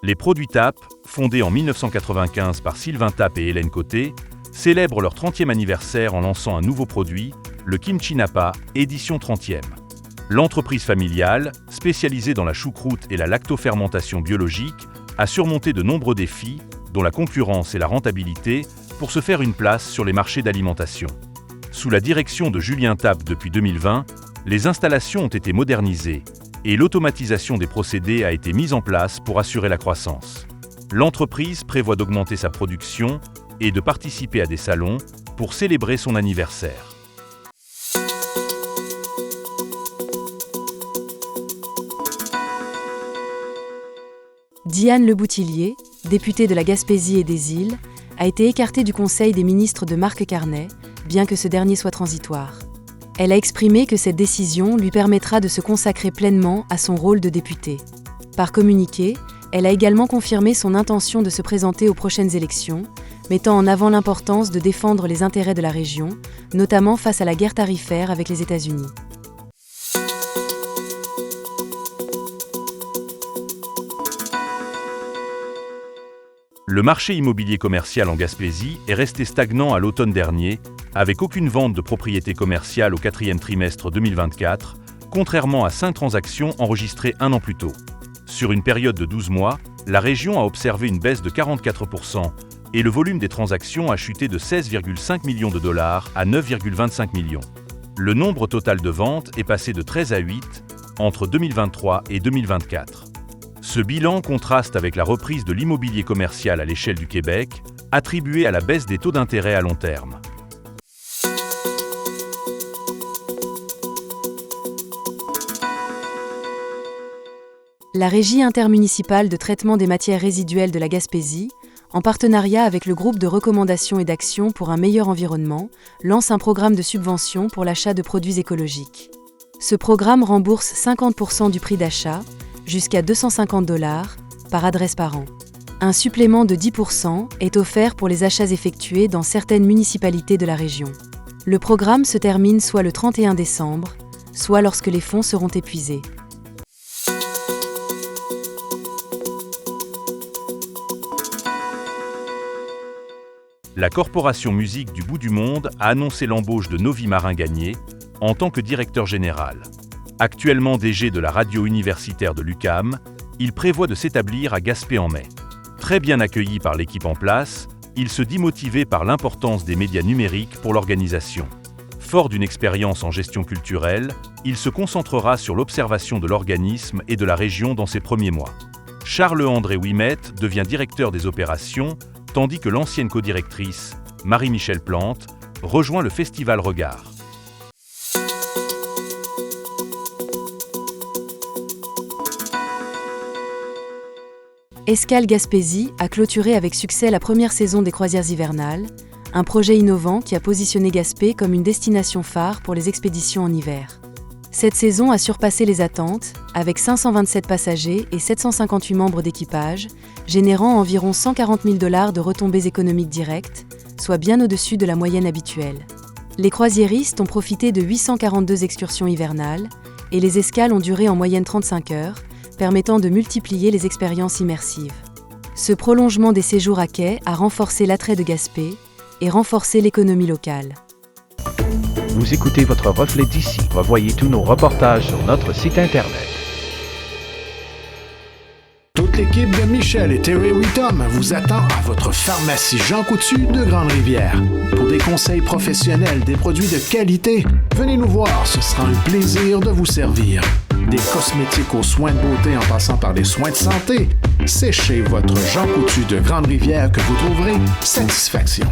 Les produits TAP, fondés en 1995 par Sylvain Tapp et Hélène Côté, célèbrent leur 30e anniversaire en lançant un nouveau produit, le Kimchi Napa, édition 30e. L'entreprise familiale, spécialisée dans la choucroute et la lactofermentation biologique, a surmonté de nombreux défis, dont la concurrence et la rentabilité, pour se faire une place sur les marchés d'alimentation. Sous la direction de Julien Tapp depuis 2020, les installations ont été modernisées et l'automatisation des procédés a été mise en place pour assurer la croissance. L'entreprise prévoit d'augmenter sa production et de participer à des salons pour célébrer son anniversaire. Diane Leboutillier, députée de la Gaspésie et des Îles, a été écartée du Conseil des ministres de Marc Carnet, bien que ce dernier soit transitoire. Elle a exprimé que cette décision lui permettra de se consacrer pleinement à son rôle de députée. Par communiqué, elle a également confirmé son intention de se présenter aux prochaines élections, mettant en avant l'importance de défendre les intérêts de la région, notamment face à la guerre tarifaire avec les États-Unis. Le marché immobilier commercial en Gaspésie est resté stagnant à l'automne dernier, avec aucune vente de propriétés commerciales au 4e trimestre 2024, contrairement à 5 transactions enregistrées un an plus tôt. Sur une période de 12 mois, la région a observé une baisse de 44% et le volume des transactions a chuté de 16,5 millions de dollars à 9,25 millions. Le nombre total de ventes est passé de 13 à 8 entre 2023 et 2024. Ce bilan contraste avec la reprise de l'immobilier commercial à l'échelle du Québec, attribuée à la baisse des taux d'intérêt à long terme. La Régie intermunicipale de traitement des matières résiduelles de la Gaspésie, en partenariat avec le groupe de recommandations et d'actions pour un meilleur environnement, lance un programme de subvention pour l'achat de produits écologiques. Ce programme rembourse 50% du prix d'achat, jusqu'à $250 par adresse par an. Un supplément de 10% est offert pour les achats effectués dans certaines municipalités de la région. Le programme se termine soit le 31 décembre, soit lorsque les fonds seront épuisés. La Corporation Musique du Bout du Monde a annoncé l'embauche de Novi Marin-Gagné en tant que directeur général. Actuellement DG de la radio universitaire de l'UQAM, il prévoit de s'établir à Gaspé en mai. Très bien accueilli par l'équipe en place, il se dit motivé par l'importance des médias numériques pour l'organisation. Fort d'une expérience en gestion culturelle, il se concentrera sur l'observation de l'organisme et de la région dans ses premiers mois. Charles-André Ouimet devient directeur des opérations, tandis que l'ancienne codirectrice, Marie-Michel Plante, rejoint le Festival Regard. Escale Gaspésie a clôturé avec succès la première saison des croisières hivernales, un projet innovant qui a positionné Gaspé comme une destination phare pour les expéditions en hiver. Cette saison a surpassé les attentes, avec 527 passagers et 758 membres d'équipage, générant environ $140 000 de retombées économiques directes, soit bien au-dessus de la moyenne habituelle. Les croisiéristes ont profité de 842 excursions hivernales, et les escales ont duré en moyenne 35 heures, permettant de multiplier les expériences immersives. Ce prolongement des séjours à quai a renforcé l'attrait de Gaspé et renforcé l'économie locale. Vous écoutez votre reflet d'ici. Revoyez tous nos reportages sur notre site Internet. Toute l'équipe de Michel et Terry Whittom vous attend à votre pharmacie Jean Coutu de Grande-Rivière. Pour des conseils professionnels, des produits de qualité, venez nous voir, ce sera un plaisir de vous servir. Des cosmétiques aux soins de beauté en passant par les soins de santé, c'est chez votre Jean Coutu de Grande-Rivière que vous trouverez satisfaction.